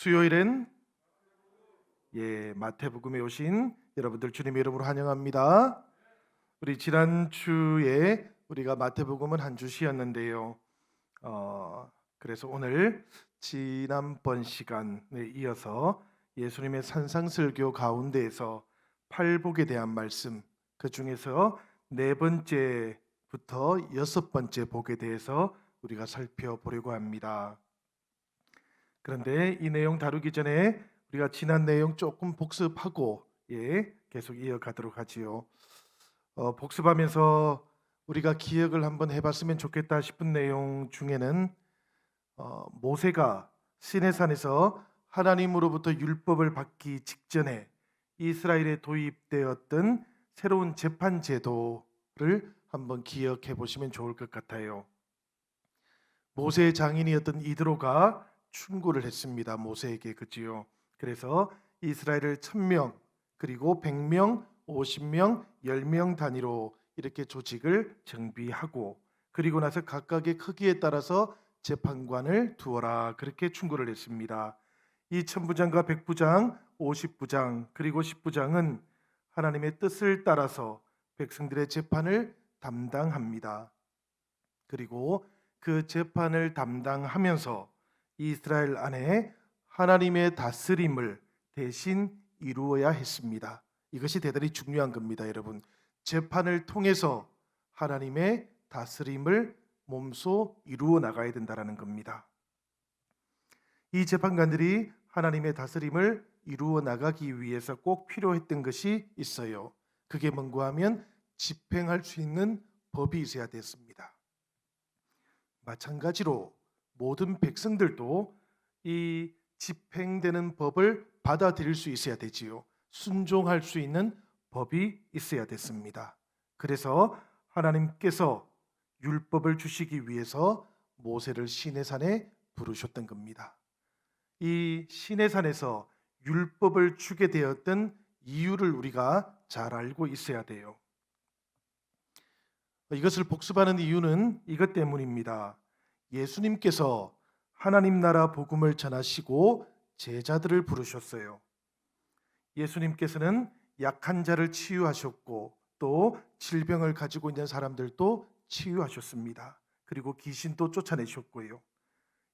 수요일엔 마태복음에 오신 여러분들 주님의 이름으로 환영합니다. 우리 지난주에 우리가 마태복음은 한 주 쉬었는데요. 그래서 오늘 지난번 시간에 이어서 예수님의 산상설교 가운데에서 팔복에 대한 말씀, 그 중에서 네 번째부터 여섯 번째 복에 대해서 우리가 살펴보려고 합니다. 그런데 이 내용 다루기 전에 우리가 지난 내용 조금 복습하고 계속 이어가도록 하지요. 복습하면서 우리가 기억을 한번 해봤으면 좋겠다 싶은 내용 중에는 모세가 시내산에서 하나님으로부터 율법을 받기 직전에 이스라엘에 도입되었던 새로운 재판 제도를 한번 기억해 보시면 좋을 것 같아요. 모세의 장인이었던 이드로가 충고를 했습니다. 모세에게, 그지요. 그래서 이스라엘을 1000명, 그리고 100명, 50명, 10명 단위로 이렇게 조직을 정비하고, 그리고 나서 각각의 크기에 따라서 재판관을 두어라, 그렇게 충고를 했습니다. 이 1000부장과 100부장, 50부장, 그리고 10부장은 하나님의 뜻을 따라서 백성들의 재판을 담당합니다. 그리고 그 재판을 담당하면서 이스라엘 안에 하나님의 다스림을 대신 이루어야 했습니다. 이것이 대단히 중요한 겁니다, 여러분. 재판을 통해서 하나님의 다스림을 몸소 이루어 나가야 된다는 겁니다. 이 재판관들이 하나님의 다스림을 이루어 나가기 위해서 꼭 필요했던 것이 있어요. 그게 뭔가 하면 집행할 수 있는 법이 있어야 됐습니다. 마찬가지로 모든 백성들도 이 집행되는 법을 받아들일 수 있어야 되지요. 순종할 수 있는 법이 있어야 됐습니다. 그래서 하나님께서 율법을 주시기 위해서 모세를 시내산에 부르셨던 겁니다. 이 시내산에서 율법을 주게 되었던 이유를 우리가 잘 알고 있어야 돼요. 이것을 복습하는 이유는 이것 때문입니다. 예수님께서 하나님 나라 복음을 전하시고 제자들을 부르셨어요. 예수님께서는 약한 자를 치유하셨고 또 질병을 가지고 있는 사람들도 치유하셨습니다. 그리고 귀신도 쫓아내셨고요.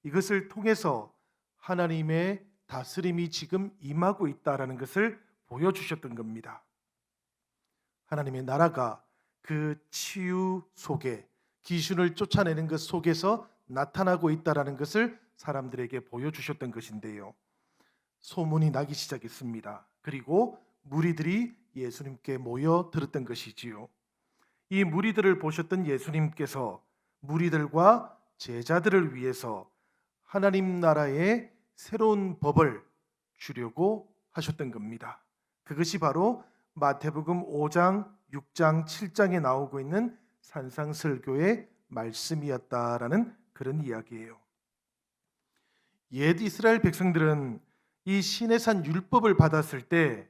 이것을 통해서 하나님의 다스림이 지금 임하고 있다라는 것을 보여주셨던 겁니다. 하나님의 나라가 그 치유 속에, 귀신을 쫓아내는 것 속에서 나타나고 있다라는 것을 사람들에게 보여주셨던 것인데요. 소문이 나기 시작했습니다. 그리고 무리들이 예수님께 모여 들었던 것이지요. 이 무리들을 보셨던 예수님께서 무리들과 제자들을 위해서 하나님 나라의 새로운 법을 주려고 하셨던 겁니다. 그것이 바로 마태복음 5장, 6장, 7장에 나오고 있는 산상설교의 말씀이었다라는 그런 이야기예요. 옛 이스라엘 백성들은 이 시내산 율법을 받았을 때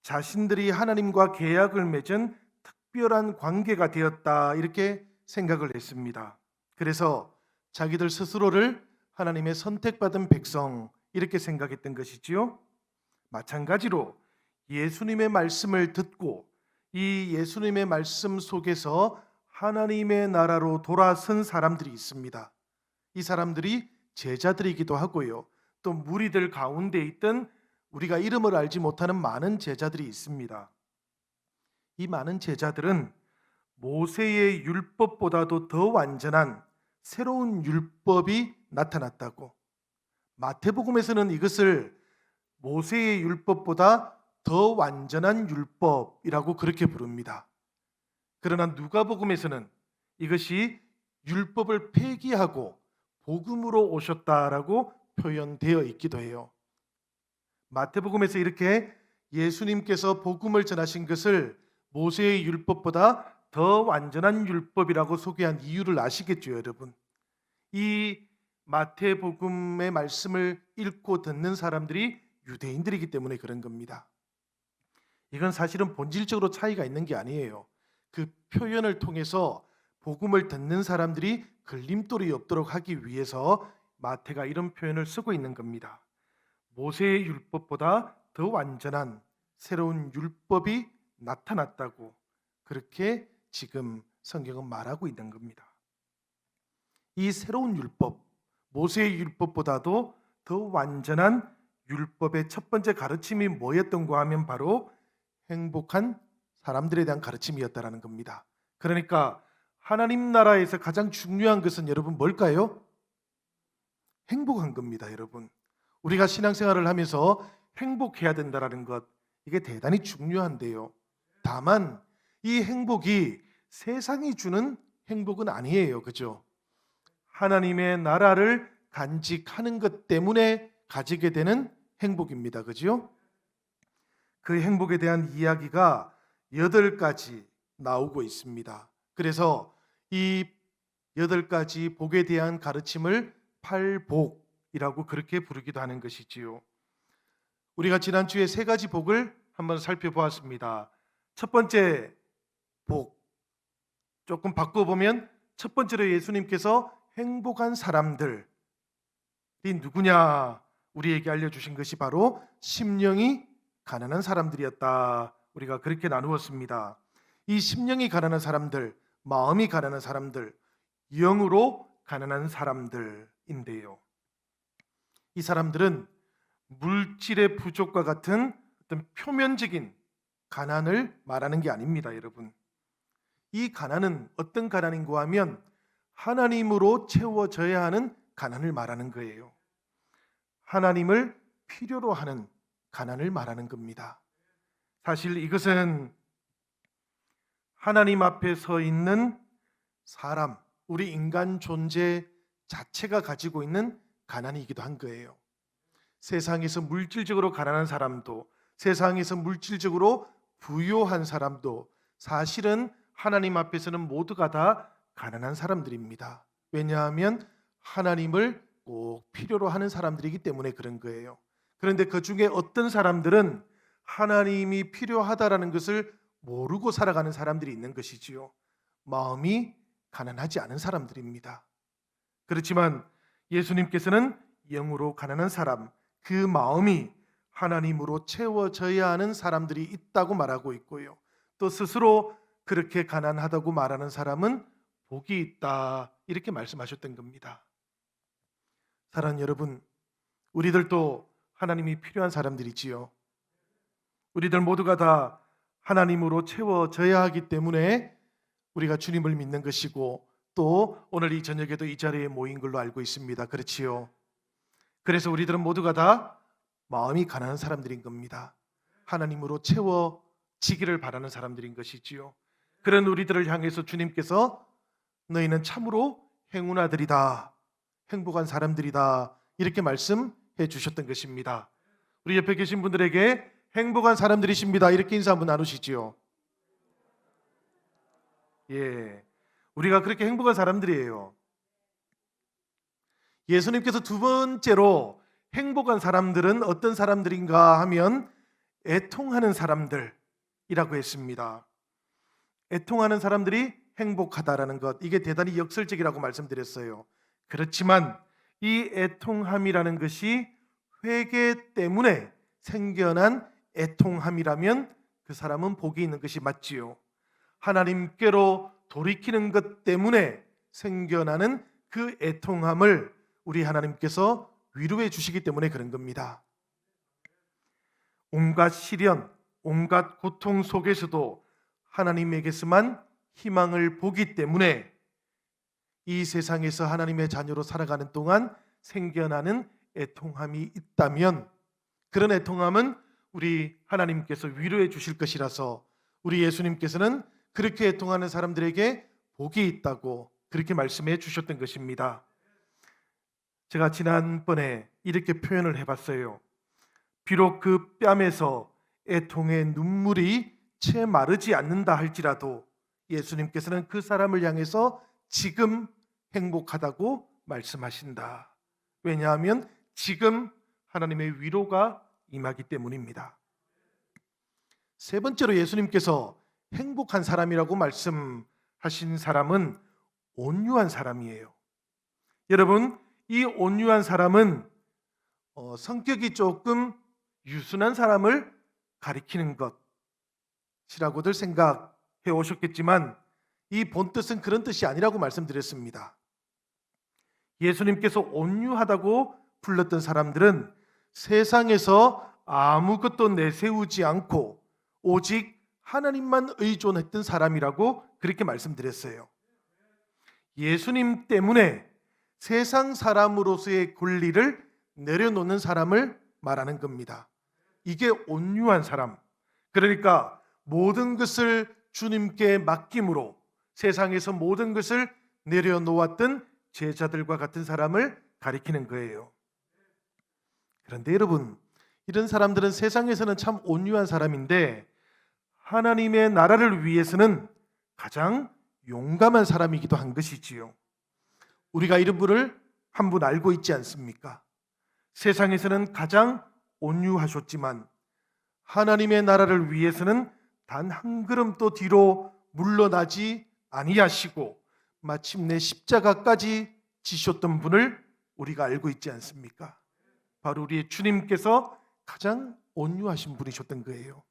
자신들이 하나님과 계약을 맺은 특별한 관계가 되었다, 이렇게 생각을 했습니다. 그래서 자기들 스스로를 하나님의 선택받은 백성, 이렇게 생각했던 것이지요. 마찬가지로 예수님의 말씀을 듣고 이 예수님의 말씀 속에서 하나님의 나라로 돌아선 사람들이 있습니다. 이 사람들이 제자들이기도 하고요. 또 무리들 가운데 있던 우리가 이름을 알지 못하는 많은 제자들이 있습니다. 이 많은 제자들은 모세의 율법보다도 더 완전한 새로운 율법이 나타났다고, 마태복음에서는 이것을 모세의 율법보다 더 완전한 율법이라고 그렇게 부릅니다. 그러나 누가복음에서는 이것이 율법을 폐기하고 복음으로 오셨다라고 표현되어 있기도 해요. 마태복음에서 이렇게 예수님께서 복음을 전하신 것을 모세의 율법보다 더 완전한 율법이라고 소개한 이유를 아시겠죠, 여러분? 이 마태복음의 말씀을 읽고 듣는 사람들이 유대인들이기 때문에 그런 겁니다. 이건 사실은 본질적으로 차이가 있는 게 아니에요. 그 표현을 통해서 복음을 듣는 사람들이 걸림돌이 없도록 하기 위해서 마태가 이런 표현을 쓰고 있는 겁니다. 모세의 율법보다 더 완전한 새로운 율법이 나타났다고 그렇게 지금 성경은 말하고 있는 겁니다. 이 새로운 율법, 모세의 율법보다도 더 완전한 율법의 첫 번째 가르침이 뭐였던가 하면 바로 행복한 사람들에 대한 가르침이었다라는 겁니다. 그러니까 하나님 나라에서 가장 중요한 것은 여러분 뭘까요? 행복한 겁니다, 여러분. 우리가 신앙생활을 하면서 행복해야 된다라는 것, 이게 대단히 중요한데요. 다만 이 행복이 세상이 주는 행복은 아니에요. 그죠? 하나님의 나라를 간직하는 것 때문에 가지게 되는 행복입니다. 그죠? 그 행복에 대한 이야기가 8가지 나오고 있습니다. 그래서 이 8가지 복에 대한 가르침을 팔복이라고 그렇게 부르기도 하는 것이지요. 우리가 지난주에 3가지 복을 한번 살펴보았습니다. 첫 번째 복, 조금 바꿔보면 첫 번째로 예수님께서 행복한 사람들이 누구냐 우리에게 알려주신 것이 바로 심령이 가난한 사람들이었다. 우리가 그렇게 나누었습니다. 이 심령이 가난한 사람들, 마음이 가난한 사람들, 영으로 가난한 사람들인데요. 이 사람들은 물질의 부족과 같은 어떤 표면적인 가난을 말하는 게 아닙니다, 여러분. 이 가난은 어떤 가난인가 하면 하나님으로 채워져야 하는 가난을 말하는 거예요. 하나님을 필요로 하는 가난을 말하는 겁니다. 사실 이것은 하나님 앞에 서 있는 사람, 우리 인간 존재 자체가 가지고 있는 가난이기도 한 거예요. 세상에서 물질적으로 가난한 사람도, 세상에서 물질적으로 부유한 사람도 사실은 하나님 앞에서는 모두가 다 가난한 사람들입니다. 왜냐하면 하나님을 꼭 필요로 하는 사람들이기 때문에 그런 거예요. 그런데 그 중에 어떤 사람들은 하나님이 필요하다라는 것을 모르고 살아가는 사람들이 있는 것이지요. 마음이 가난하지 않은 사람들입니다. 그렇지만 예수님께서는 영으로 가난한 사람, 그 마음이 하나님으로 채워져야 하는 사람들이 있다고 말하고 있고요. 또 스스로 그렇게 가난하다고 말하는 사람은 복이 있다, 이렇게 말씀하셨던 겁니다. 사랑하는 여러분, 우리들도 하나님이 필요한 사람들이지요. 우리들 모두가 다 하나님으로 채워져야 하기 때문에 우리가 주님을 믿는 것이고, 또 오늘 이 저녁에도 이 자리에 모인 걸로 알고 있습니다. 그렇지요. 그래서 우리들은 모두가 다 마음이 가난한 사람들인 겁니다. 하나님으로 채워지기를 바라는 사람들인 것이지요. 그런 우리들을 향해서 주님께서 너희는 참으로 행운아들이다, 행복한 사람들이다, 이렇게 말씀해 주셨던 것입니다. 우리 옆에 계신 분들에게 행복한 사람들이십니다, 이렇게 인사 한번 나누시지요. 예, 우리가 그렇게 행복한 사람들이에요. 예수님께서 두 번째로 행복한 사람들은 어떤 사람들인가 하면 애통하는 사람들이라고 했습니다. 애통하는 사람들이 행복하다라는 것, 이게 대단히 역설적이라고 말씀드렸어요. 그렇지만 이 애통함이라는 것이 회개 때문에 생겨난 애통함이라면 그 사람은 복이 있는 것이 맞지요. 하나님께로 돌이키는 것 때문에 생겨나는 그 애통함을 우리 하나님께서 위로해 주시기 때문에 그런 겁니다. 온갖 시련, 온갖 고통 속에서도 하나님에게서만 희망을 보기 때문에 이 세상에서 하나님의 자녀로 살아가는 동안 생겨나는 애통함이 있다면, 그런 애통함은 우리 하나님께서 위로해 주실 것이라서 우리 예수님께서는 그렇게 애통하는 사람들에게 복이 있다고 그렇게 말씀해 주셨던 것입니다. 제가 지난번에 이렇게 표현을 해봤어요. 비록 그 뺨에서 애통의 눈물이 채 마르지 않는다 할지라도 예수님께서는 그 사람을 향해서 지금 행복하다고 말씀하신다. 왜냐하면 지금 하나님의 위로가 임하기 때문입니다. 세 번째로 예수님께서 행복한 사람이라고 말씀하신 사람은 온유한 사람이에요. 여러분, 이 온유한 사람은 성격이 조금 유순한 사람을 가리키는 것이라고들 생각해 오셨겠지만 이 본뜻은 그런 뜻이 아니라고 말씀드렸습니다. 예수님께서 온유하다고 불렀던 사람들은 세상에서 아무것도 내세우지 않고 오직 하나님만 의존했던 사람이라고 그렇게 말씀드렸어요. 예수님 때문에 세상 사람으로서의 권리를 내려놓는 사람을 말하는 겁니다. 이게 온유한 사람. 그러니까 모든 것을 주님께 맡김으로 세상에서 모든 것을 내려놓았던 제자들과 같은 사람을 가리키는 거예요. 그런데 여러분, 이런 사람들은 세상에서는 참 온유한 사람인데 하나님의 나라를 위해서는 가장 용감한 사람이기도 한 것이지요. 우리가 이런 분을 한 분 알고 있지 않습니까? 세상에서는 가장 온유하셨지만 하나님의 나라를 위해서는 단 한 걸음도 뒤로 물러나지 아니하시고 마침내 십자가까지 지셨던 분을 우리가 알고 있지 않습니까? 바로 우리의 주님께서 가장 온유하신 분이셨던 거예요.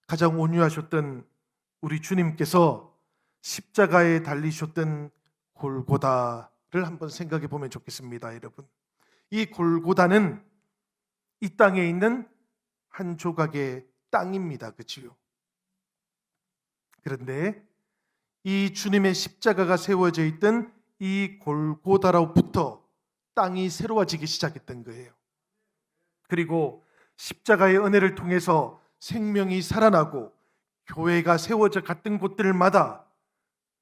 가장 온유하셨던 우리 주님께서 십자가에 달리셨던 골고다를 한번 생각해 보면 좋겠습니다, 여러분. 이 골고다는 이 땅에 있는 한 조각의 땅입니다. 그렇지요? 그런데 이 주님의 십자가가 세워져 있던 이 골고다로부터 땅이 새로워지기 시작했던 거예요. 그리고 십자가의 은혜를 통해서 생명이 살아나고 교회가 세워져 갔던 곳들마다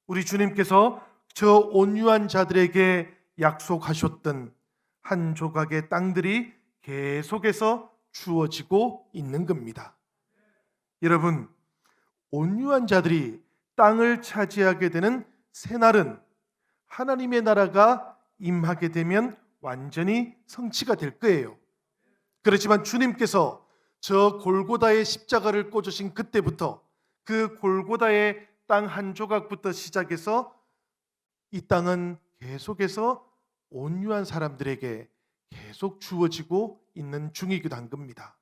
우리 주님께서 저 온유한 자들에게 약속하셨던 한 조각의 땅들이 계속해서 주어지고 있는 겁니다. 여러분, 온유한 자들이 땅을 차지하게 되는 새날은 하나님의 나라가 임하게 되면 완전히 성취가 될 거예요. 그렇지만 주님께서 저 골고다의 십자가를 꽂으신 그때부터 그 골고다의 땅 한 조각부터 시작해서 이 땅은 계속해서 온유한 사람들에게 계속 주어지고 있는 중이기도 한 겁니다.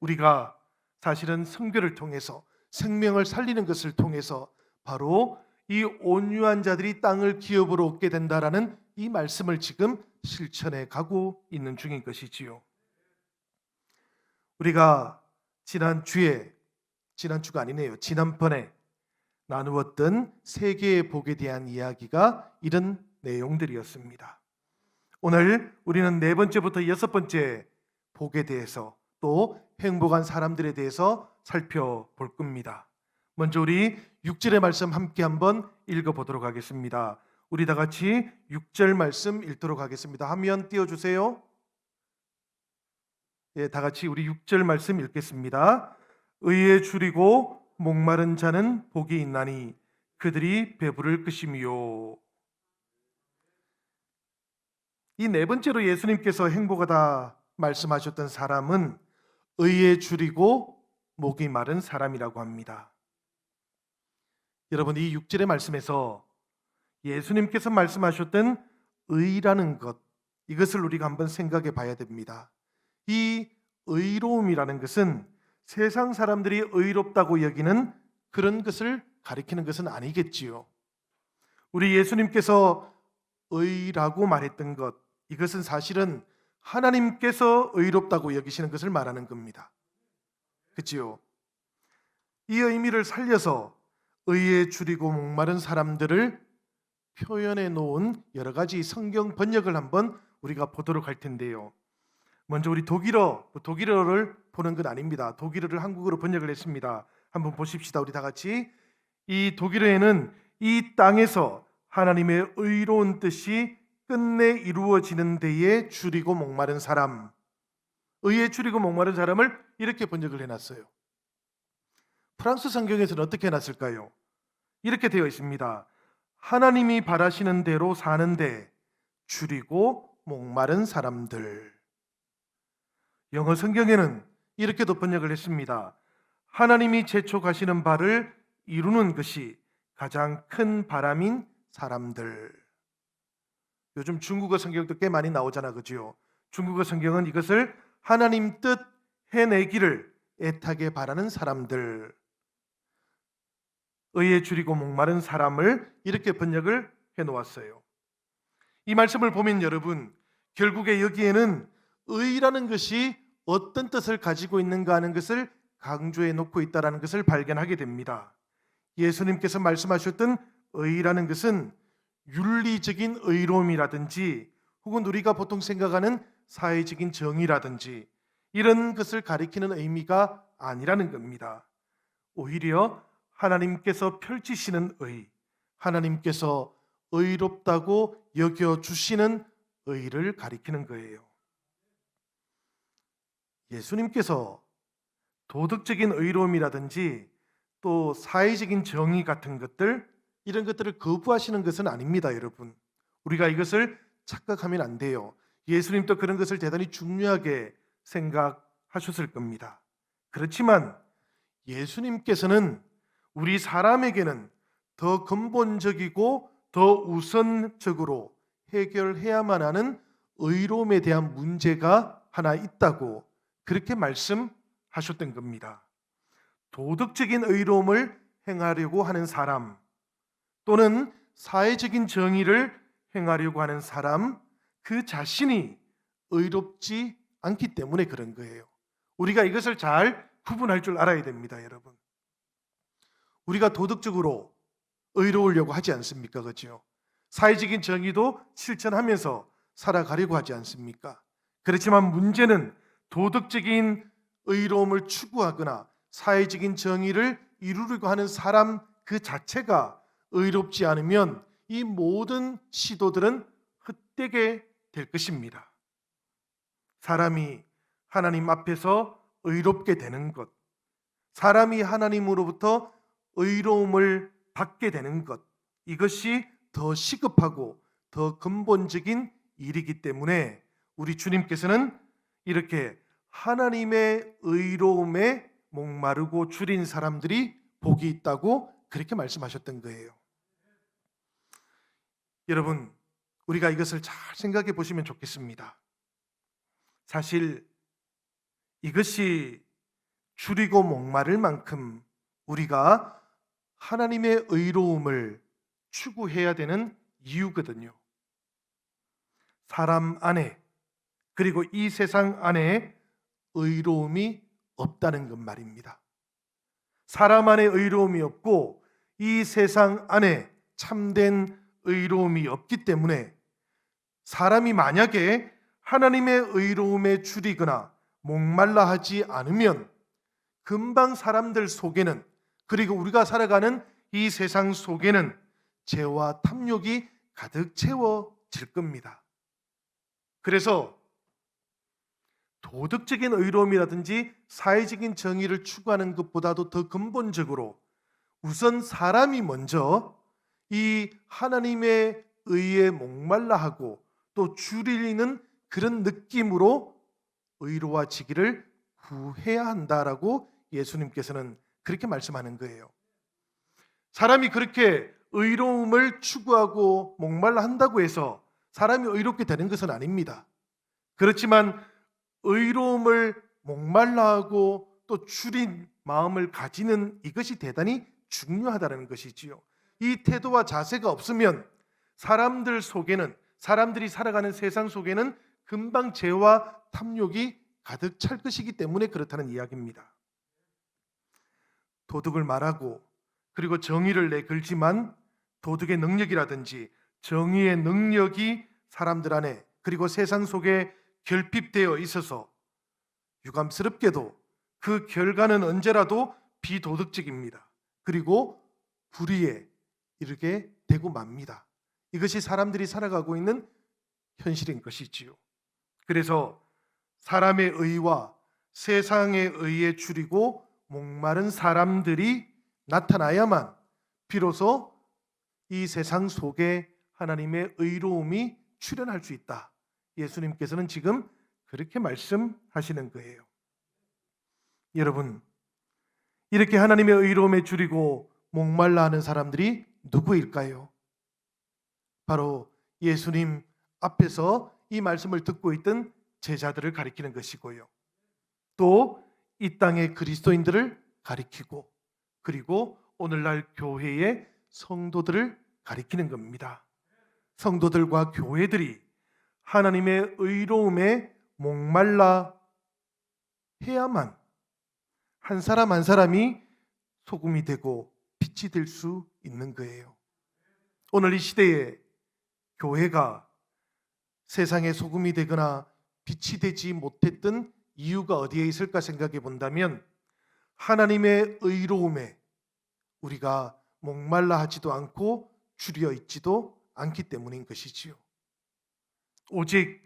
우리가 사실은 선교를 통해서 생명을 살리는 것을 통해서 바로 이 온유한 자들이 땅을 기업으로 얻게 된다라는 이 말씀을 지금 실천해 가고 있는 중인 것이지요. 우리가 지난주가 아니네요. 지난번에 나누었던 세계의 복에 대한 이야기가 이런 내용들이었습니다. 오늘 우리는 4번째부터 6번째 복에 대해서 또 행복한 사람들에 대해서 살펴볼 겁니다. 먼저 우리 6절의 말씀 함께 한번 읽어보도록 하겠습니다. 우리 다 같이 6절 말씀 읽도록 하겠습니다. 화면 띄워주세요. 예, 다 같이 우리 6절 말씀 읽겠습니다. 의에 줄이고 목마른 자는 복이 있나니 그들이 배부를 것이미요. 이 4번째로 예수님께서 행복하다 말씀하셨던 사람은 의에 줄이고 목이 마른 사람이라고 합니다. 여러분, 이 6절의 말씀에서 예수님께서 말씀하셨던 의라는 것, 이것을 우리가 한번 생각해 봐야 됩니다. 이 의로움이라는 것은 세상 사람들이 의롭다고 여기는 그런 것을 가리키는 것은 아니겠지요. 우리 예수님께서 의라고 말했던 것, 이것은 사실은 하나님께서 의롭다고 여기시는 것을 말하는 겁니다. 그렇지요? 이 의미를 살려서 의에 줄이고 목마른 사람들을 표현해 놓은 여러 가지 성경 번역을 한번 우리가 보도록 할 텐데요. 먼저 우리 독일어를 보는 건 아닙니다. 독일어를 한국어로 번역을 했습니다. 한번 보십시다. 우리 다 같이. 이 독일어에는 이 땅에서 하나님의 의로운 뜻이 끝내 이루어지는 데에 줄이고 목마른 사람, 의에 줄이고 목마른 사람을 이렇게 번역을 해놨어요. 프랑스 성경에서는 어떻게 해놨을까요? 이렇게 되어 있습니다. 하나님이 바라시는 대로 사는데 줄이고 목마른 사람들. 영어 성경에는 이렇게도 번역을 했습니다. 하나님이 재촉하시는 바를 이루는 것이 가장 큰 바람인 사람들. 요즘 중국어 성경도 꽤 많이 나오잖아, 그지요? 중국어 성경은 이것을 하나님 뜻 해내기를 애타게 바라는 사람들, 의에 줄이고 목마른 사람을 이렇게 번역을 해놓았어요. 이 말씀을 보면 여러분, 결국에 여기에는 의라는 것이 어떤 뜻을 가지고 있는가 하는 것을 강조해 놓고 있다는 것을 발견하게 됩니다. 예수님께서 말씀하셨던 의라는 것은 윤리적인 의로움이라든지 혹은 우리가 보통 생각하는 사회적인 정의라든지 이런 것을 가리키는 의미가 아니라는 겁니다. 오히려 하나님께서 펼치시는 의, 하나님께서 의롭다고 여겨주시는 의를 가리키는 거예요. 예수님께서 도덕적인 의로움이라든지 또 사회적인 정의 같은 것들, 이런 것들을 거부하시는 것은 아닙니다, 여러분. 우리가 이것을 착각하면 안 돼요. 예수님도 그런 것을 대단히 중요하게 생각하셨을 겁니다. 그렇지만 예수님께서는 우리 사람에게는 더 근본적이고 더 우선적으로 해결해야만 하는 의로움에 대한 문제가 하나 있다고 그렇게 말씀하셨던 겁니다. 도덕적인 의로움을 행하려고 하는 사람 또는 사회적인 정의를 행하려고 하는 사람 그 자신이 의롭지 않기 때문에 그런 거예요. 우리가 이것을 잘 구분할 줄 알아야 됩니다, 여러분. 우리가 도덕적으로 의로우려고 하지 않습니까? 그렇죠? 사회적인 정의도 실천하면서 살아가려고 하지 않습니까? 그렇지만 문제는 도덕적인 의로움을 추구하거나 사회적인 정의를 이루려고 하는 사람 그 자체가 의롭지 않으면 이 모든 시도들은 헛되게 될 것입니다. 사람이 하나님 앞에서 의롭게 되는 것, 사람이 하나님으로부터 의로움을 받게 되는 것, 이것이 더 시급하고 더 근본적인 일이기 때문에 우리 주님께서는 이렇게 하나님의 의로움에 목마르고 줄인 사람들이 복이 있다고 그렇게 말씀하셨던 거예요. 여러분, 우리가 이것을 잘 생각해 보시면 좋겠습니다. 사실 이것이 줄이고 목마를 만큼 우리가 하나님의 의로움을 추구해야 되는 이유거든요. 사람 안에 그리고 이 세상 안에 의로움이 없다는 것 말입니다. 사람 안에 의로움이 없고 이 세상 안에 참된 의로움이 없기 때문에 사람이 만약에 하나님의 의로움에 줄이거나 목말라 하지 않으면 금방 사람들 속에는 그리고 우리가 살아가는 이 세상 속에는 죄와 탐욕이 가득 채워질 겁니다. 그래서 도덕적인 의로움이라든지 사회적인 정의를 추구하는 것보다도 더 근본적으로 우선 사람이 먼저 이 하나님의 의에 목말라 하고 또 줄이는 그런 느낌으로 의로워지기를 구해야 한다라고 예수님께서는 그렇게 말씀하는 거예요. 사람이 그렇게 의로움을 추구하고 목말라 한다고 해서 사람이 의롭게 되는 것은 아닙니다. 그렇지만 의로움을 목말라하고 또 줄인 마음을 가지는 이것이 대단히 중요하다는 것이지요. 이 태도와 자세가 없으면 사람들 속에는 사람들이 살아가는 세상 속에는 금방 죄와 탐욕이 가득 찰 것이기 때문에 그렇다는 이야기입니다. 도덕을 말하고 그리고 정의를 내걸지만 도덕의 능력이라든지 정의의 능력이 사람들 안에 그리고 세상 속에 결핍되어 있어서 유감스럽게도 그 결과는 언제라도 비도덕적입니다. 그리고 불의에 이르게 되고 맙니다. 이것이 사람들이 살아가고 있는 현실인 것이지요. 그래서 사람의 의와 세상의 의에 줄이고 목마른 사람들이 나타나야만 비로소 이 세상 속에 하나님의 의로움이 출현할 수 있다. 예수님께서는 지금 그렇게 말씀하시는 거예요. 여러분, 이렇게 하나님의 의로움에 줄이고 목말라 하는 사람들이 누구일까요? 바로 예수님 앞에서 이 말씀을 듣고 있던 제자들을 가리키는 것이고요. 또 이 땅의 그리스도인들을 가리키고, 그리고 오늘날 교회의 성도들을 가리키는 겁니다. 성도들과 교회들이 하나님의 의로움에 목말라 해야만 한 사람 한 사람이 소금이 되고 빛이 될 수 있는 거예요. 오늘 이 시대에 교회가 세상의 소금이 되거나 빛이 되지 못했던 이유가 어디에 있을까 생각해 본다면, 하나님의 의로움에 우리가 목말라 하지도 않고 줄여 있지도 않기 때문인 것이지요. 오직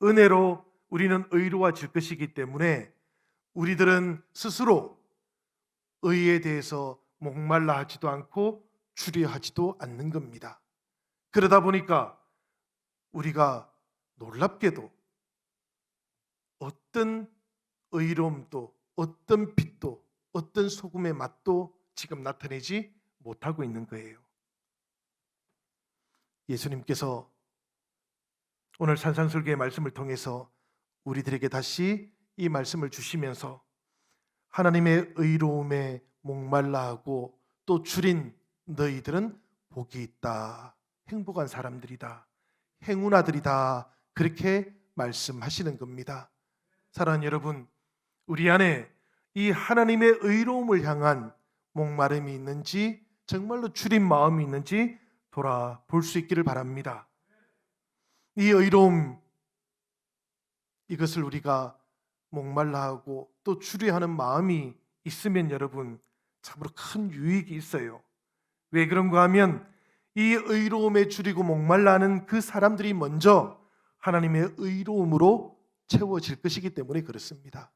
은혜로 우리는 의로워질 것이기 때문에 우리들은 스스로 의에 대해서 목말라 하지도 않고 줄여 하지도 않는 겁니다. 그러다 보니까 우리가 놀랍게도 어떤 의로움도, 어떤 빛도, 어떤 소금의 맛도 지금 나타내지 못하고 있는 거예요. 예수님께서 오늘 산상설교의 말씀을 통해서 우리들에게 다시 이 말씀을 주시면서 하나님의 의로움에 목말라 하고 또 줄인 너희들은 복이 있다, 행복한 사람들이다, 행운아들이다, 그렇게 말씀하시는 겁니다. 사랑하는 여러분, 우리 안에 이 하나님의 의로움을 향한 목마름이 있는지, 정말로 줄인 마음이 있는지 돌아볼 수 있기를 바랍니다. 이 의로움, 이것을 우리가 목말라 하고 또 줄여 하는 마음이 있으면 여러분, 참으로 큰 유익이 있어요. 왜 그런가 하면 이 의로움에 줄이고 목말라 하는 그 사람들이 먼저 하나님의 의로움으로 채워질 것이기 때문에 그렇습니다.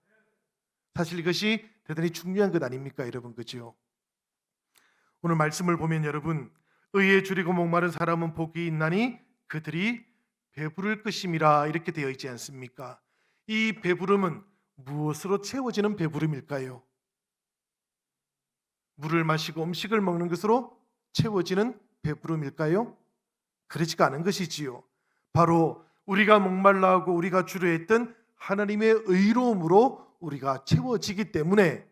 사실 이것이 대단히 중요한 것 아닙니까 여러분, 그죠? 오늘 말씀을 보면 여러분, 의에 줄이고 목마른 사람은 복이 있나니 그들이 배부를 것임이라, 이렇게 되어 있지 않습니까? 이 배부름은 무엇으로 채워지는 배부름일까요? 물을 마시고 음식을 먹는 것으로 채워지는 배부름일까요? 그렇지가 않은 것이지요. 바로 우리가 목말라 하고 우리가 주려했던 하나님의 의로움으로 우리가 채워지기 때문에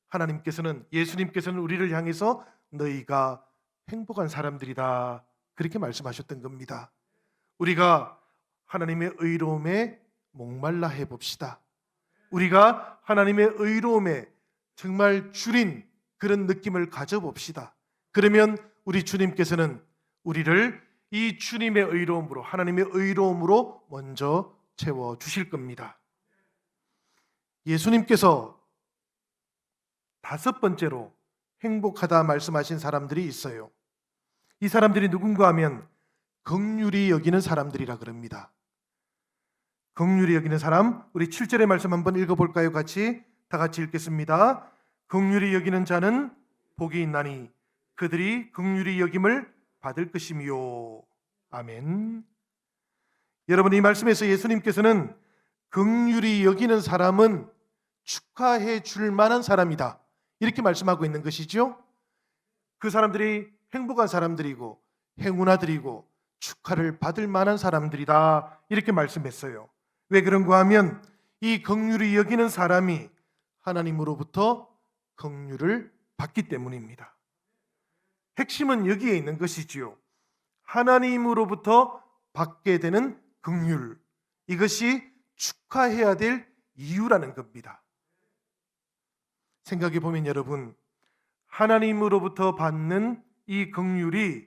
하나님께서는, 예수님께서는 우리를 향해서 너희가 행복한 사람들이다, 그렇게 말씀하셨던 겁니다. 우리가 하나님의 의로움에 목말라 해봅시다. 우리가 하나님의 의로움에 정말 줄인 그런 느낌을 가져봅시다. 그러면 우리 주님께서는 우리를 이 주님의 의로움으로, 하나님의 의로움으로 먼저 채워주실 겁니다. 예수님께서 다섯 번째로 행복하다 말씀하신 사람들이 있어요. 이 사람들이 누군가 하면 긍휼히 여기는 사람들이라 그럽니다. 긍휼히 여기는 사람, 우리 7절의 말씀 한번 읽어볼까요? 다 같이 읽겠습니다. 긍휼히 여기는 자는 복이 있나니 그들이 긍휼히 여김을 받을 것이며. 아멘. 여러분, 이 말씀에서 예수님께서는 긍휼히 여기는 사람은 축하해 줄 만한 사람이다, 이렇게 말씀하고 있는 것이죠. 그 사람들이 행복한 사람들이고 행운아들이고 축하를 받을 만한 사람들이다, 이렇게 말씀했어요. 왜 그런가 하면 이 긍휼히 여기는 사람이 하나님으로부터 긍휼을 받기 때문입니다. 핵심은 여기에 있는 것이지요. 하나님으로부터 받게 되는 긍휼, 이것이 축하해야 될 이유라는 겁니다. 생각해 보면 여러분, 하나님으로부터 받는 이 긍휼이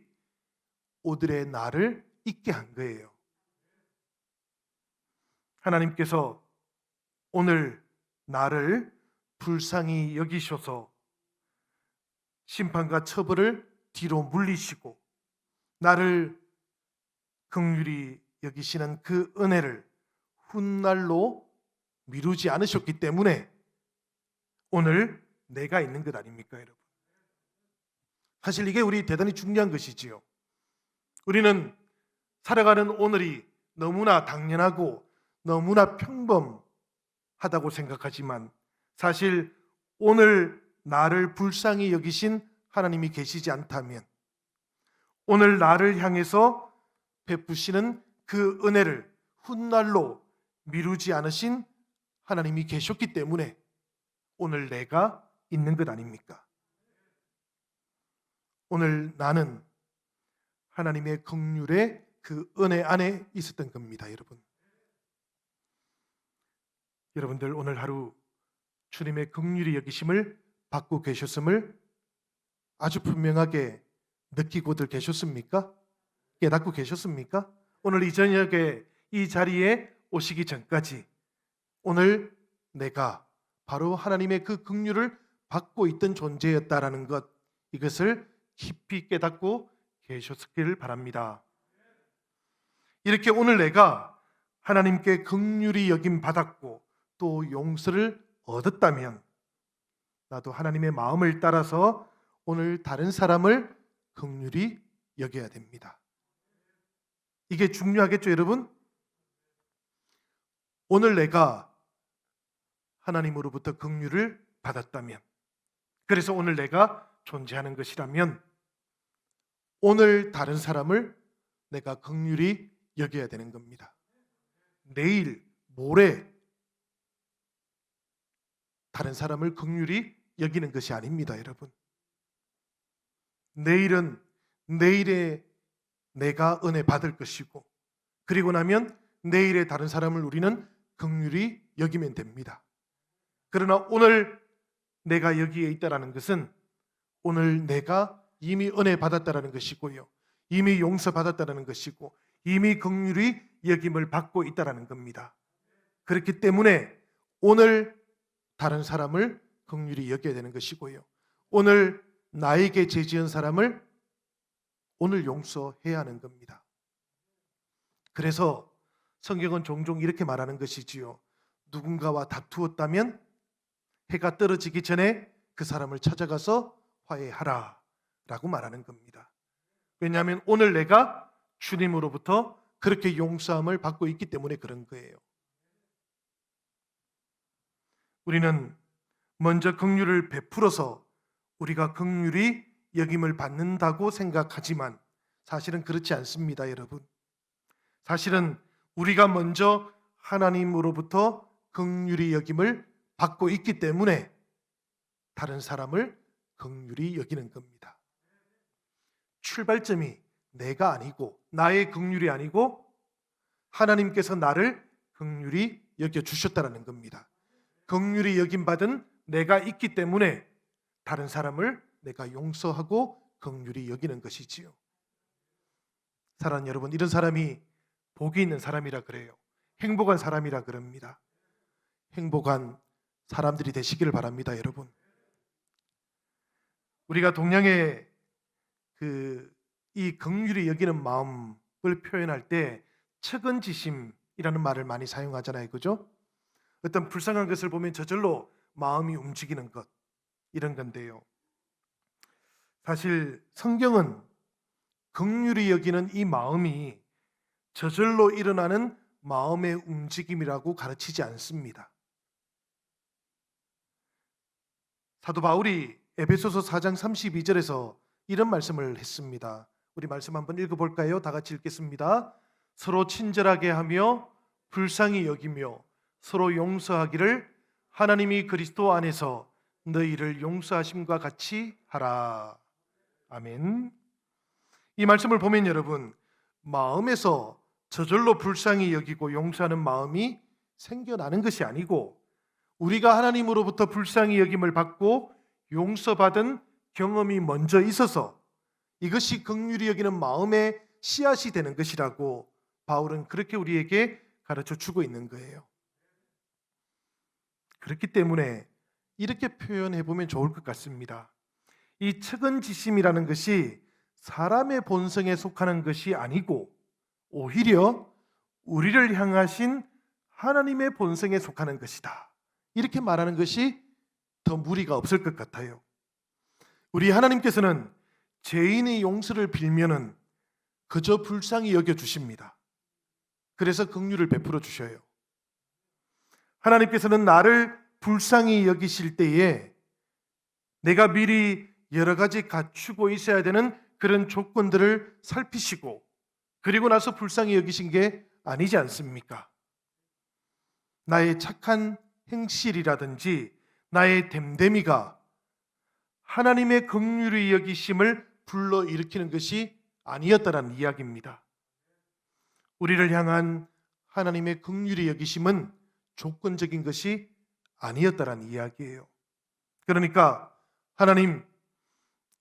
오늘의 나를 있게 한 거예요. 하나님께서 오늘 나를 불쌍히 여기셔서 심판과 처벌을 뒤로 물리시고 나를 긍휼히 여기시는 그 은혜를 훗날로 미루지 않으셨기 때문에 오늘 내가 있는 것 아닙니까 여러분? 사실 이게 우리 대단히 중요한 것이지요. 우리는 살아가는 오늘이 너무나 당연하고 너무나 평범하다고 생각하지만 사실 오늘 나를 불쌍히 여기신 하나님이 계시지 않다면 오늘 나를 향해서 베푸시는 그 은혜를 훗날로 미루지 않으신 하나님이 계셨기 때문에 오늘 내가 있는 것 아닙니까? 오늘 나는 하나님의 긍휼의 그 은혜 안에 있었던 겁니다, 여러분. 여러분들 오늘 하루 주님의 긍휼히 여기심을 받고 계셨음을 아주 분명하게 느끼고들 계셨습니까? 깨닫고 계셨습니까? 오늘 이 저녁에 이 자리에 오시기 전까지 오늘 내가 바로 하나님의 그 긍휼을 받고 있던 존재였다라는 것, 이것을 깊이 깨닫고 계셨기를 바랍니다. 이렇게 오늘 내가 하나님께 긍휼히 여김 받았고 또 용서를 얻었다면 나도 하나님의 마음을 따라서 오늘 다른 사람을 긍휼히 여겨야 됩니다. 이게 중요하겠죠, 여러분? 오늘 내가 하나님으로부터 긍휼을 받았다면, 그래서 오늘 내가 존재하는 것이라면 오늘 다른 사람을 내가 긍휼히 여겨야 되는 겁니다. 내일, 모레 다른 사람을 긍휼히 여기는 것이 아닙니다, 여러분. 내일은 내일에 내가 은혜 받을 것이고, 그리고 나면 내일에 다른 사람을 우리는 긍휼히 여기면 됩니다. 그러나 오늘 내가 여기에 있다라는 것은 오늘 내가 이미 은혜 받았다라는 것이고요, 이미 용서 받았다라는 것이고, 이미 긍휼히 여김을 받고 있다라는 겁니다. 그렇기 때문에 오늘 다른 사람을 긍휼히 여겨야 되는 것이고요, 오늘 나에게 죄 지은 사람을 오늘 용서해야 하는 겁니다. 그래서 성경은 종종 이렇게 말하는 것이지요. 누군가와 다투었다면 해가 떨어지기 전에 그 사람을 찾아가서 화해하라 라고 말하는 겁니다. 왜냐하면 오늘 내가 주님으로부터 그렇게 용서함을 받고 있기 때문에 그런 거예요. 우리는 먼저 긍휼을 베풀어서 우리가 긍휼히 여김을 받는다고 생각하지만 사실은 그렇지 않습니다, 여러분. 사실은 우리가 먼저 하나님으로부터 긍휼히 여김을 받고 있기 때문에 다른 사람을 긍휼히 여기는 겁니다. 출발점이 내가 아니고, 나의 긍휼이 아니고 하나님께서 나를 긍휼히 여겨 주셨다는 겁니다. 긍휼히 여김 받은 내가 있기 때문에 다른 사람을 내가 용서하고 긍휼히 여기는 것이지요. 사랑하는 여러분, 이런 사람이 복이 있는 사람이라 그래요. 행복한 사람이라 그럽니다. 행복한 사람들이 되시기를 바랍니다, 여러분. 우리가 동양의 이 긍휼히 여기는 마음을 표현할 때 측은지심이라는 말을 많이 사용하잖아요, 그죠? 어떤 불쌍한 것을 보면 저절로 마음이 움직이는 것, 이런 건데요. 사실 성경은 긍휼히 여기는 이 마음이 저절로 일어나는 마음의 움직임이라고 가르치지 않습니다. 사도 바울이 에베소서 4장 32절에서 이런 말씀을 했습니다. 우리 말씀 한번 읽어볼까요? 다 같이 읽겠습니다. 서로 친절하게 하며 불쌍히 여기며 서로 용서하기를 하나님이 그리스도 안에서 너희를 용서하심과 같이 하라. 아멘. 이 말씀을 보면 여러분, 마음에서 저절로 불쌍히 여기고 용서하는 마음이 생겨나는 것이 아니고 우리가 하나님으로부터 불쌍히 여김을 받고 용서받은 경험이 먼저 있어서 이것이 긍휼히 여기는 마음의 씨앗이 되는 것이라고 바울은 그렇게 우리에게 가르쳐 주고 있는 거예요. 그렇기 때문에 이렇게 표현해 보면 좋을 것 같습니다. 이 측은지심이라는 것이 사람의 본성에 속하는 것이 아니고 오히려 우리를 향하신 하나님의 본성에 속하는 것이다. 이렇게 말하는 것이 더 무리가 없을 것 같아요. 우리 하나님께서는 죄인의 용서를 빌면은 그저 불쌍히 여겨 주십니다. 그래서 긍휼을 베풀어 주셔요. 하나님께서는 나를 불쌍히 여기실 때에 내가 미리 여러 가지 갖추고 있어야 되는 그런 조건들을 살피시고 그리고 나서 불쌍히 여기신 게 아니지 않습니까? 나의 착한 행실이라든지 나의 됨됨이가 하나님의 긍휼히 여기심을 불러일으키는 것이 아니었다는 이야기입니다. 우리를 향한 하나님의 긍휼히 여기심은 조건적인 것이 아니었다는 이야기예요. 그러니까 하나님,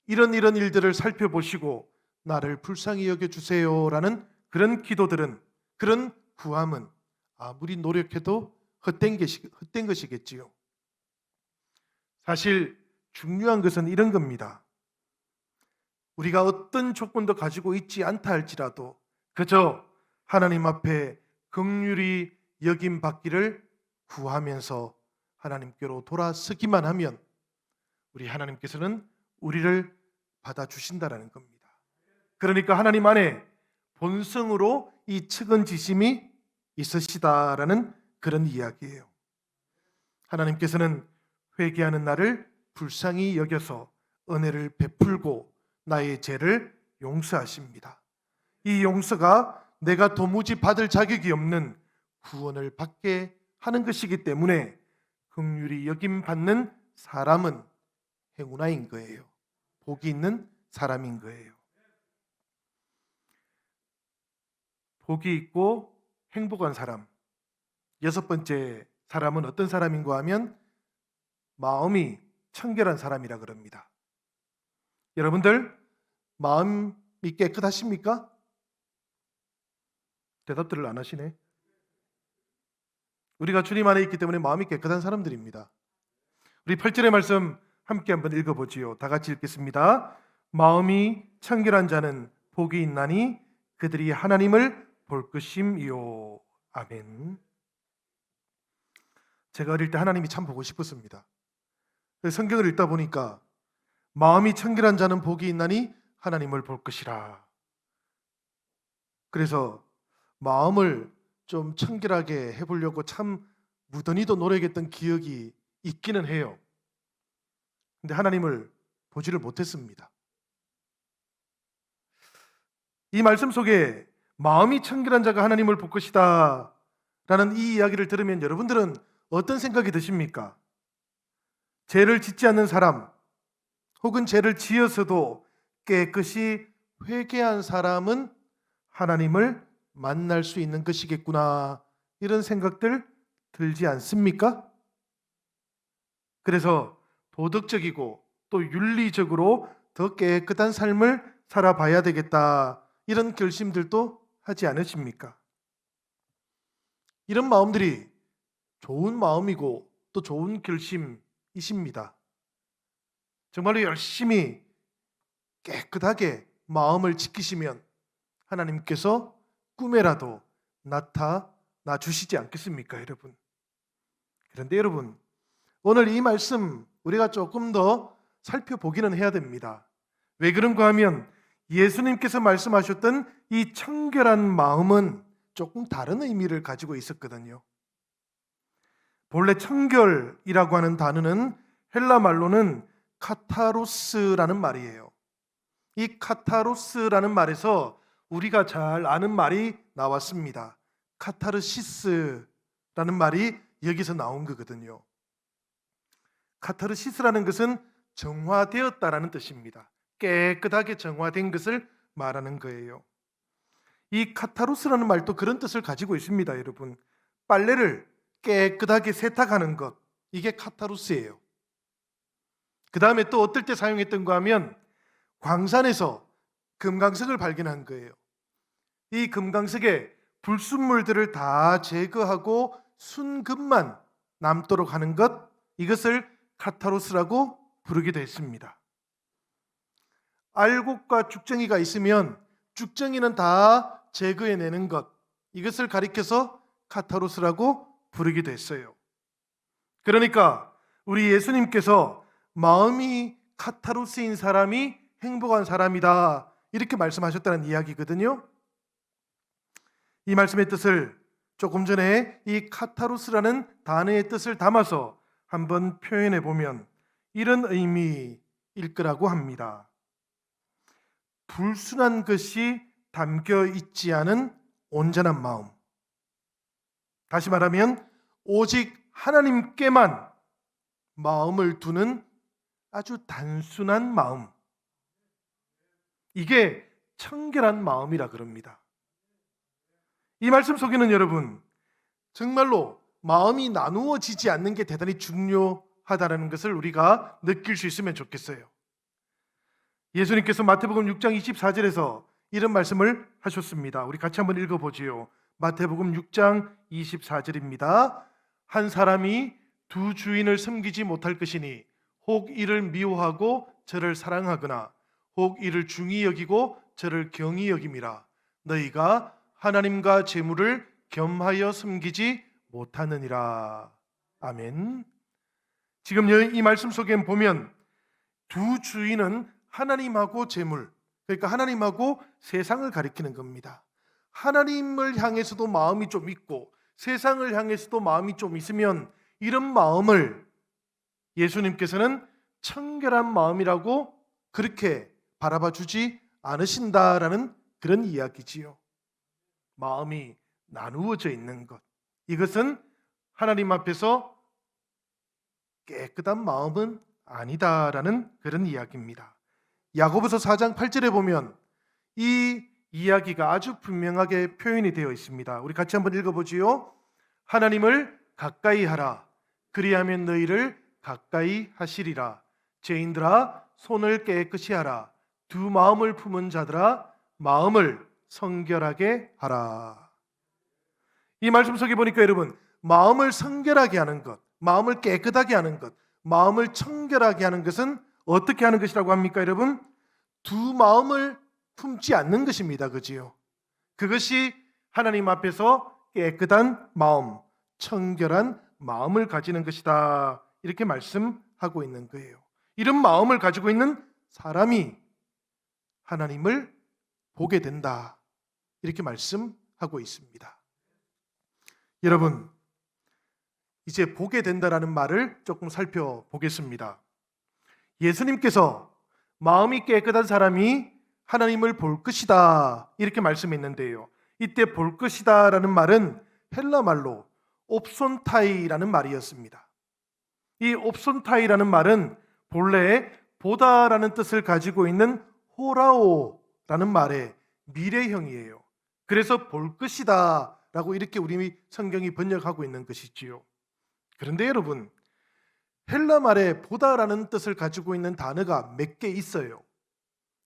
이런 일들을 살펴보시고 나를 불쌍히 여겨주세요라는 그런 기도들은, 그런 구함은 아무리 노력해도 헛된 것이겠지요. 사실 중요한 것은 이런 겁니다. 우리가 어떤 조건도 가지고 있지 않다 할지라도 그저 하나님 앞에 긍휼히 여김 받기를 구하면서 하나님께로 돌아서기만 하면 우리 하나님께서는 우리를 받아주신다라는 겁니다. 그러니까 하나님 안에 본성으로 이 측은지심이 있으시다라는 그런 이야기예요. 하나님께서는 회개하는 나를 불쌍히 여겨서 은혜를 베풀고 나의 죄를 용서하십니다. 이 용서가 내가 도무지 받을 자격이 없는 구원을 받게 하는 것이기 때문에 긍휼히 여김 받는 사람은 행운아인 거예요. 복이 있는 사람인 거예요. 복이 있고 행복한 사람. 여섯 번째 사람은 어떤 사람인가 하면 마음이 청결한 사람이라 그럽니다. 여러분들 마음이 깨끗하십니까? 대답들을 안 하시네. 우리가 주님 안에 있기 때문에 마음이 깨끗한 사람들입니다. 우리 8절의 말씀 함께 한번 읽어보지요. 다 같이 읽겠습니다. 마음이 청결한 자는 복이 있나니 그들이 하나님을 볼 것임이요. 아멘. 제가 어릴 때 하나님이 참 보고 싶었습니다. 성경을 읽다 보니까 마음이 청결한 자는 복이 있나니 하나님을 볼 것이라. 그래서 마음을 좀 청결하게 해보려고 참 무던히도 노력했던 기억이 있기는 해요. 근데 하나님을 보지를 못했습니다. 이 말씀 속에 마음이 청결한 자가 하나님을 볼 것이다 라는 이 이야기를 들으면 여러분들은 어떤 생각이 드십니까? 죄를 짓지 않는 사람 혹은 죄를 지어서도 깨끗이 회개한 사람은 하나님을 만날 수 있는 것이겠구나, 이런 생각들 들지 않습니까? 그래서 도덕적이고 또 윤리적으로 더 깨끗한 삶을 살아봐야 되겠다, 이런 결심들도 하지 않으십니까? 이런 마음들이 좋은 마음이고 또 좋은 결심이십니다. 정말로 열심히 깨끗하게 마음을 지키시면 하나님께서 꿈에라도 나타나 주시지 않겠습니까, 여러분? 그런데 여러분, 오늘 이 말씀 우리가 조금 더 살펴보기는 해야 됩니다. 왜 그런가 하면 예수님께서 말씀하셨던 이 청결한 마음은 조금 다른 의미를 가지고 있었거든요. 본래 청결이라고 하는 단어는 헬라 말로는 카타로스라는 말이에요. 이 카타로스라는 말에서 우리가 잘 아는 말이 나왔습니다. 카타르시스라는 말이 여기서 나온 거거든요. 카타르시스라는 것은 정화되었다라는 뜻입니다. 깨끗하게 정화된 것을 말하는 거예요. 이 카타로스라는 말도 그런 뜻을 가지고 있습니다, 여러분. 빨래를 깨끗하게 세탁하는 것, 이게 카타로스예요. 그 다음에 또 어떨 때 사용했던가 하면 광산에서 금강석을 발견한 거예요. 이 금강석에 불순물들을 다 제거하고 순금만 남도록 하는 것, 이것을 카타로스라고 부르기도 했습니다. 알곡과 죽정이가 있으면 죽정이는 다 제거해내는 것, 이것을 가리켜서 카타로스라고 부르기도 했어요. 그러니까 우리 예수님께서 마음이 카타로스인 사람이 행복한 사람이다, 이렇게 말씀하셨다는 이야기거든요. 이 말씀의 뜻을 조금 전에 이 카타로스라는 단어의 뜻을 담아서 한번 표현해 보면 이런 의미일 거라고 합니다. 불순한 것이 담겨 있지 않은 온전한 마음. 다시 말하면 오직 하나님께만 마음을 두는 아주 단순한 마음. 이게 청결한 마음이라 그럽니다. 이 말씀 속에는 여러분, 정말로 마음이 나누어지지 않는 게 대단히 중요하다는 것을 우리가 느낄 수 있으면 좋겠어요. 예수님께서 마태복음 6장 24절에서 이런 말씀을 하셨습니다. 우리 같이 한번 읽어보지요. 마태복음 6장 24절입니다. 한 사람이 두 주인을 섬기지 못할 것이니 혹 이를 미워하고 저를 사랑하거나 혹 이를 중히 여기고 저를 경히 여김이라. 너희가 하나님과 재물을 겸하여 섬기지 못하느니라. 아멘. 지금 이 말씀 속에 보면 두 주인은 하나님하고 재물, 그러니까 하나님하고 세상을 가리키는 겁니다. 하나님을 향해서도 마음이 좀 있고 세상을 향해서도 마음이 좀 있으면 이런 마음을 예수님께서는 청결한 마음이라고 그렇게 바라봐 주지 않으신다라는 그런 이야기지요. 마음이 나누어져 있는 것, 이것은 하나님 앞에서 깨끗한 마음은 아니다라는 그런 이야기입니다. 야고보서 4장 8절에 보면 이 이야기가 아주 분명하게 표현이 되어 있습니다. 우리 같이 한번 읽어보지요. 하나님을 가까이 하라. 그리하면 너희를 가까이 하시리라. 죄인들아 손을 깨끗이 하라. 두 마음을 품은 자들아 마음을 성결하게 하라. 이 말씀 속에 보니까 여러분, 마음을 성결하게 하는 것, 마음을 깨끗하게 하는 것, 마음을 청결하게 하는 것은 어떻게 하는 것이라고 합니까, 여러분? 두 마음을 품지 않는 것입니다. 그지요? 그것이 하나님 앞에서 깨끗한 마음, 청결한 마음을 가지는 것이다. 이렇게 말씀하고 있는 거예요. 이런 마음을 가지고 있는 사람이 하나님을 보게 된다. 이렇게 말씀하고 있습니다. 여러분, 이제 보게 된다라는 말을 조금 살펴보겠습니다. 예수님께서 마음이 깨끗한 사람이 하나님을 볼 것이다 이렇게 말씀했는데요. 이때 볼 것이다라는 말은 헬라 말로 옵손타이라는 말이었습니다. 이 옵손타이라는 말은 본래 보다라는 뜻을 가지고 있는 호라오라는 말의 미래형이에요. 그래서 볼 것이다 라고 이렇게 우리 성경이 번역하고 있는 것이지요. 그런데 여러분, 헬라 말에 보다라는 뜻을 가지고 있는 단어가 몇 개 있어요.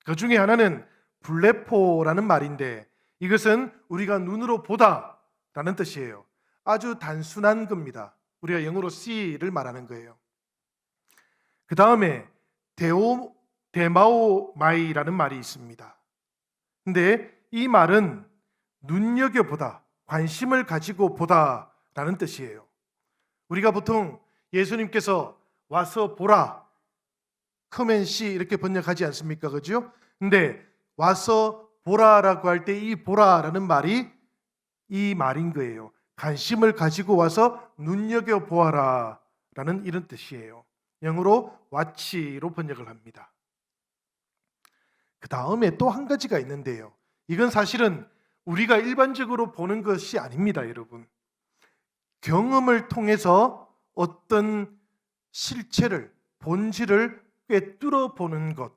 그 중에 하나는 블레포라는 말인데 이것은 우리가 눈으로 보다라는 뜻이에요. 아주 단순한 겁니다. 우리가 영어로 see를 말하는 거예요. 그 다음에 데마오마이라는 말이 있습니다. 근데 이 말은 눈여겨보다, 관심을 가지고 보다라는 뜻이에요. 우리가 보통 예수님께서 와서 보라, come and see 이렇게 번역하지 않습니까? 그죠? 근데 와서 보라라고 할 때 이 보라라는 말이 이 말인 거예요. 관심을 가지고 와서 눈여겨보아라 라는 이런 뜻이에요. 영어로 watch로 번역을 합니다. 그 다음에 또 한 가지가 있는데요. 이건 사실은 우리가 일반적으로 보는 것이 아닙니다, 여러분. 경험을 통해서 어떤 실체를, 본질을 꿰뚫어 보는 것,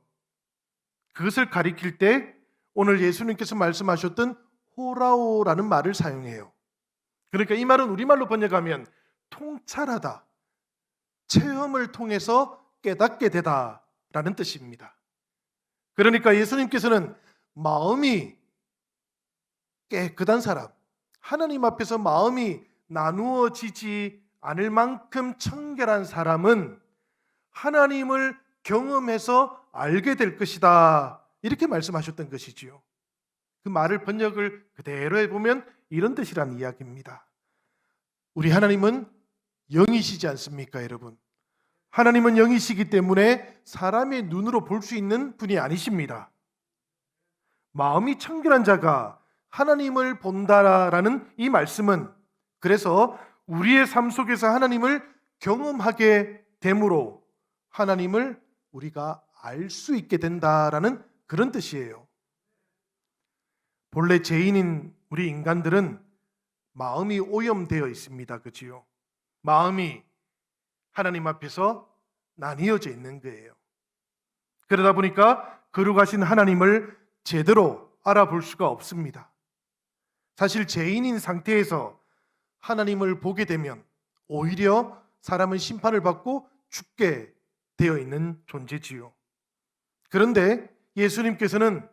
그것을 가리킬 때 오늘 예수님께서 말씀하셨던 호라오라는 말을 사용해요. 그러니까 이 말은 우리말로 번역하면 통찰하다, 체험을 통해서 깨닫게 되다라는 뜻입니다. 그러니까 예수님께서는 마음이 깨끗한 사람, 하나님 앞에서 마음이 나누어지지 않을 만큼 청결한 사람은 하나님을 경험해서 알게 될 것이다. 이렇게 말씀하셨던 것이지요. 그 말을 번역을 그대로 해보면 이런 뜻이란 이야기입니다. 우리 하나님은 영이시지 않습니까, 여러분? 하나님은 영이시기 때문에 사람의 눈으로 볼 수 있는 분이 아니십니다. 마음이 청결한 자가 하나님을 본다라는 이 말씀은 그래서 우리의 삶 속에서 하나님을 경험하게 됨으로 하나님을 우리가 알 수 있게 된다라는 그런 뜻이에요. 본래 죄인인 우리 인간들은 마음이 오염되어 있습니다. 그지요? 마음이 하나님 앞에서 나뉘어져 있는 거예요. 그러다 보니까 거룩하신 하나님을 제대로 알아볼 수가 없습니다. 사실 죄인인 상태에서 하나님을 보게 되면 오히려 사람은 심판을 받고 죽게 되어 있는 존재지요. 그런데 예수님께서는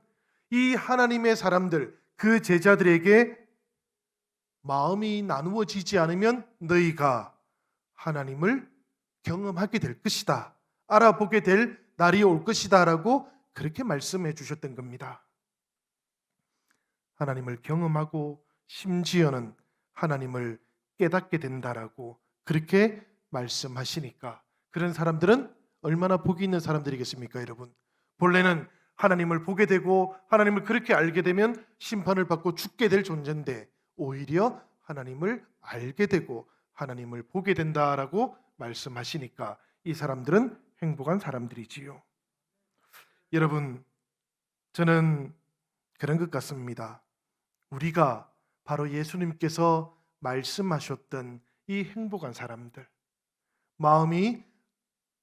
이 하나님의 사람들, 그 제자들에게 마음이 나누어지지 않으면 너희가 하나님을 경험하게 될 것이다, 알아보게 될 날이 올 것이다 라고 그렇게 말씀해 주셨던 겁니다. 하나님을 경험하고 심지어는 하나님을 깨닫게 된다라고 그렇게 말씀하시니까 그런 사람들은 얼마나 복이 있는 사람들이겠습니까, 여러분? 본래는 하나님을 보게 되고 하나님을 그렇게 알게 되면 심판을 받고 죽게 될 존재인데 오히려 하나님을 알게 되고 하나님을 보게 된다라고 말씀하시니까 이 사람들은 행복한 사람들이지요. 여러분, 저는 그런 것 같습니다. 우리가 바로 예수님께서 말씀하셨던 이 행복한 사람들, 마음이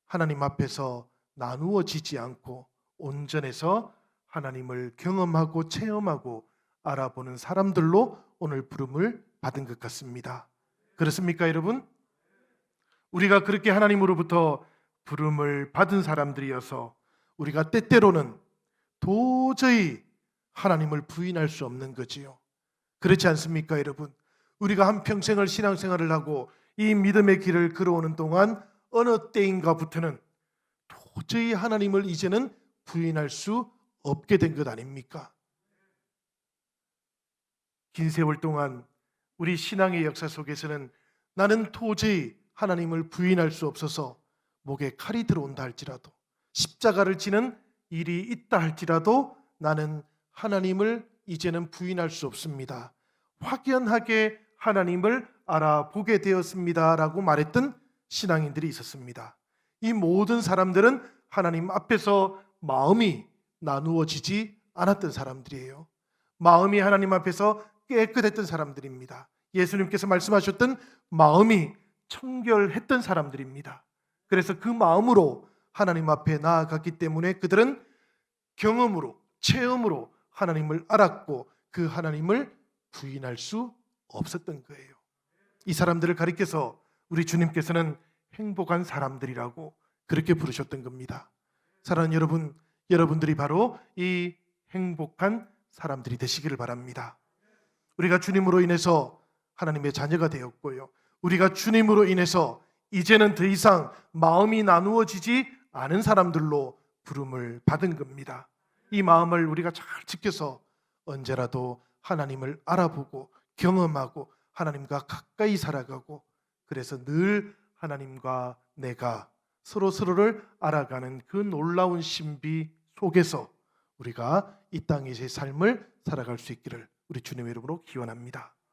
하나님 앞에서 나누어지지 않고 온전해서 하나님을 경험하고 체험하고 알아보는 사람들로 오늘 부름을 받은 것 같습니다. 그렇습니까, 여러분? 우리가 그렇게 하나님으로부터 부름을 받은 사람들이어서 우리가 때때로는 도저히 하나님을 부인할 수 없는 거지요. 그렇지 않습니까, 여러분? 우리가 한평생을 신앙생활을 하고 이 믿음의 길을 걸어오는 동안 어느 때인가부터는 도저히 하나님을 이제는 부인할 수 없게 된 것 아닙니까? 긴 세월 동안 우리 신앙의 역사 속에서는 나는 도저히 하나님을 부인할 수 없어서 목에 칼이 들어온다 할지라도 십자가를 지는 일이 있다 할지라도 나는 하나님을 이제는 부인할 수 없습니다. 확연하게 하나님을 알아보게 되었습니다 라고 말했던 신앙인들이 있었습니다. 이 모든 사람들은 하나님 앞에서 마음이 나누어지지 않았던 사람들이에요. 마음이 하나님 앞에서 깨끗했던 사람들입니다. 예수님께서 말씀하셨던 마음이 청결했던 사람들입니다. 그래서 그 마음으로 하나님 앞에 나아갔기 때문에 그들은 경험으로, 체험으로 하나님을 알았고 그 하나님을 부인할 수 없었던 거예요. 이 사람들을 가리켜서 우리 주님께서는 행복한 사람들이라고 그렇게 부르셨던 겁니다. 사랑하는 여러분, 여러분들이 바로 이 행복한 사람들이 되시기를 바랍니다. 우리가 주님으로 인해서 하나님의 자녀가 되었고요, 우리가 주님으로 인해서 이제는 더 이상 마음이 나누어지지 않은 사람들로 부름을 받은 겁니다. 이 마음을 우리가 잘 지켜서 언제라도 하나님을 알아보고 경험하고 하나님과 가까이 살아가고 그래서 늘 하나님과 내가 서로를 알아가는 그 놀라운 신비 속에서 우리가 이 땅의 삶을 살아갈 수 있기를 우리 주님의 이름으로 기원합니다.